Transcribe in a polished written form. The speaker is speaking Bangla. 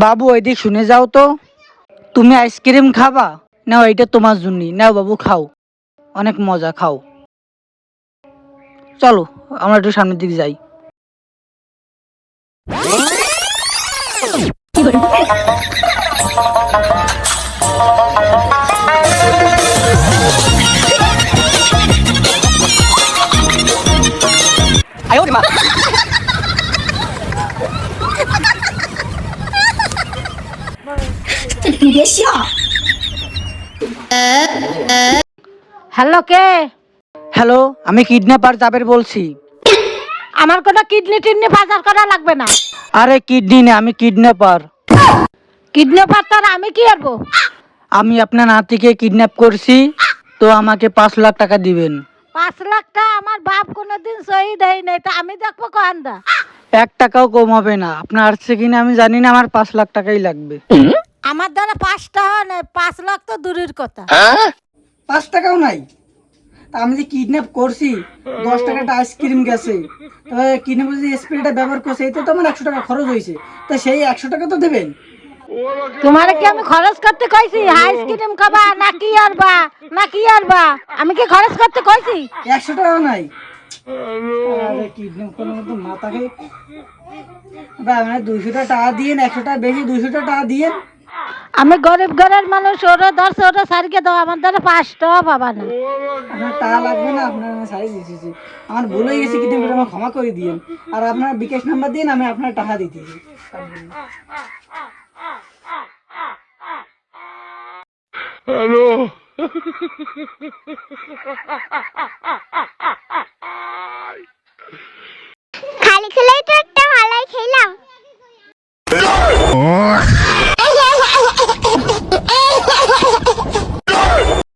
বাবু ওইদিক শুনে যাও তো। তুমি আইসক্রিম খাবা? নাও, এটা তোমার জন্যই। নাও বাবু, খাও, অনেক মজা, খাও। চলো আমরা একটু সামনের দিকে যাই। হ্যালো, কে? হ্যালো, আমি কিডন্যাপার জাবের বলছি। আমার কোনো কিডনি টিডনি বাজার করা লাগবে না। আরে কিডনি না, আমি কিডন্যাপার। কিডন্যাপার তার আমি কি করবো? আমি আপনার নাতিকে কিডন্যাপ করছি, তো আমাকে 5 লাখ টাকা দিবেন। 5 লাখ টাকা আমার বাপ কোনোদিন সহি দেয় নাই, তা আমি দেখবো কহান্দা। 1 টাকাও কম হবে না। আপনার আসছে কিনা আমি জানি না, আমার 5 লাখ টাকাই লাগবে। আমার দ্বারা 5 টাকা নেই, 5 লাখ তো দূরের কথা। 5 টাকাও নাই? তা আমি যে কিডন্যাপ করছি, 10 টাকাটা আইসক্রিম গেছে, তবে কিডন্যাপ যে স্প্রেটা ব্যবহার করছে, এতে তো আমার 100 টাকা খরচ হয়েছে। তা সেই 100 টাকা তো দেবেন। তোমারে কি আমি খরচ করতে কইছি আইসক্রিম খাবা নাকি আরবা নাকি আরবা? আমি কি খরচ করতে কইছি? 100 টাকাও নাই? আরে কিডন্যাপ করার মতো মাথা খেয়ে মানে 200 টাকা দিয়েন, 100 টাকা বেশি, 200 টাকা দিয়েন। আমি গরিব ঘরের মানুষ, ওরা ধরছে, ওরা সারিকে দাও, আমার দ্বারা 5 টাকা পাবা না। আপনার টাকা লাগবে না, আপনার আমি সারিয়ে দিতেছি। আমার ভুল হয়ে গেছে, কিডন্যাপ করে আমার ক্ষমা করে দিয়েন। আর আপনার বিকাশ নাম্বার দিন, আমি আপনার টাকা দিতেছি। হ্যালো।